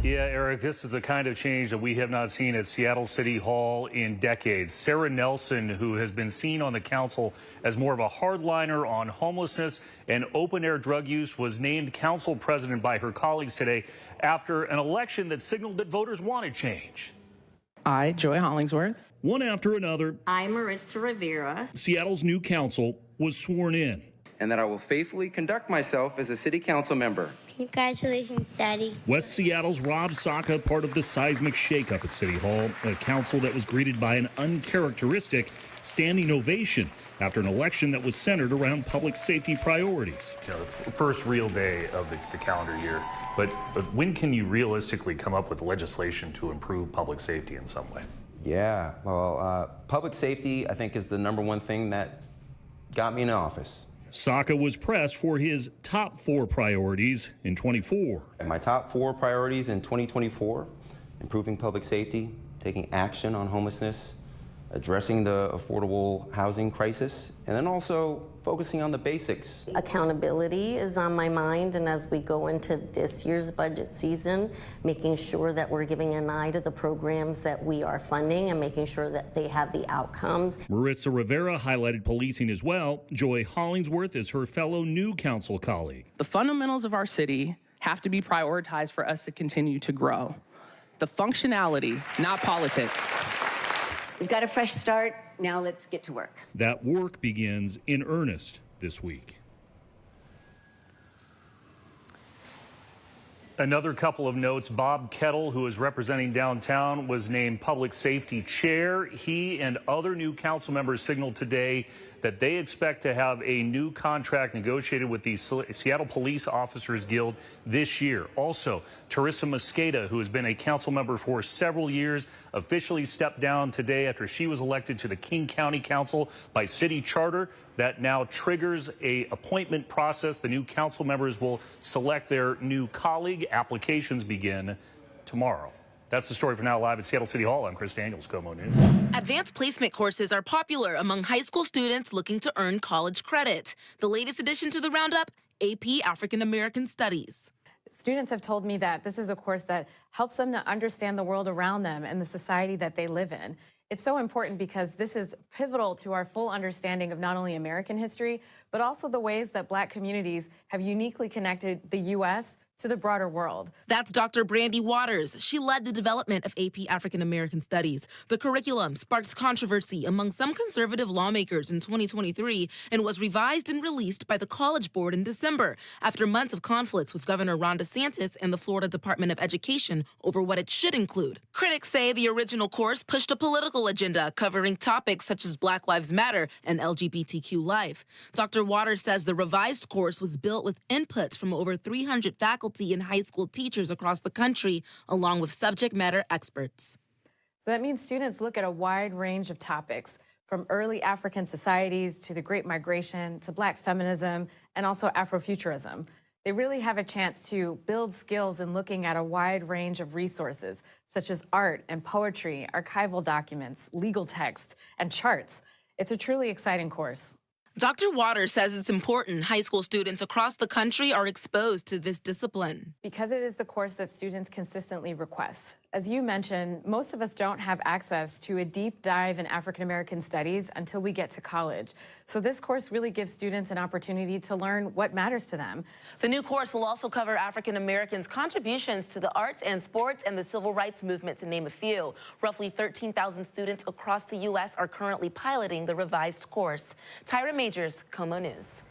Yeah, Eric, this is the kind of change that we have not seen at Seattle City Hall in decades. Sarah Nelson, who has been seen on the council as more of a hardliner on homelessness and open-air drug use, was named council president by her colleagues today after an election that signaled that voters wanted change. I, Joy Hollingsworth. One after another, I, Maritza Rivera. Seattle's new council was sworn in. And that I will faithfully conduct myself as a city council member. Congratulations, Daddy. West Seattle's Rob Saka, part of the seismic shakeup at City Hall, a council that was greeted by an uncharacteristic standing ovation after an election that was centered around public safety priorities. You know, the first real day of the calendar year, but when can you realistically come up with legislation to improve public safety in some way? Yeah, well, public safety, I think, is the #1 thing that got me in office. Saka was pressed for his top 4 priorities in '24. My top 4 priorities in 2024, improving public safety, taking action on homelessness, addressing the affordable housing crisis, and then also focusing on the basics. Accountability is on my mind, and as we go into this year's budget season, making sure that we're giving an eye to the programs that we are funding and making sure that they have the outcomes. Maritza Rivera highlighted policing as well. Joy Hollingsworth is her fellow new council colleague. The fundamentals of our city have to be prioritized for us to continue to grow. The functionality, not politics. We've got a fresh start. Now let's get to work. That work begins in earnest this week. Another couple of notes. Bob Kettle, who is representing downtown, was named public safety chair. He and other new council members signaled today that they expect to have a new contract negotiated with the Seattle Police Officers Guild this year. Also, Teresa Mosqueda, who has been a council member for several years, officially stepped down today after she was elected to the King County Council by city charter. That now triggers a appointment process. The new council members will select their new colleague. Applications begin tomorrow. That's the story for now. Live at Seattle City Hall, I'm Chris Daniels, KOMO News. Advanced placement courses are popular among high school students looking to earn college credit. The latest addition to the roundup, AP African American Studies. Students have told me that this is a course that helps them to understand the world around them and the society that they live in. It's so important because this is pivotal to our full understanding of not only American history, but also the ways that Black communities have uniquely connected the U.S. to the broader world. That's Dr. Brandy Waters. She led the development of AP African American Studies. The curriculum sparked controversy among some conservative lawmakers in 2023 and was revised and released by the College Board in December after months of conflicts with Governor Ron DeSantis and the Florida Department of Education over what it should include. Critics say the original course pushed a political agenda covering topics such as Black Lives Matter and LGBTQ life. Dr. Waters says the revised course was built with inputs from over 300 faculty and high school teachers across the country, along with subject matter experts. So that means students look at a wide range of topics, from early African societies to the Great Migration to Black feminism and also Afrofuturism. They really have a chance to build skills in looking at a wide range of resources, such as art and poetry, archival documents, legal text, and charts. It's a truly exciting course. Dr. Waters says it's important high school students across the country are exposed to this discipline. Because it is the course that students consistently request. As you mentioned, most of us don't have access to a deep dive in African American studies until we get to college. So this course really gives students an opportunity to learn what matters to them. The new course will also cover African Americans' contributions to the arts and sports and the civil rights movement, to name a few. Roughly 13,000 students across the U.S. are currently piloting the revised course. Tyra Majors, KOMO News.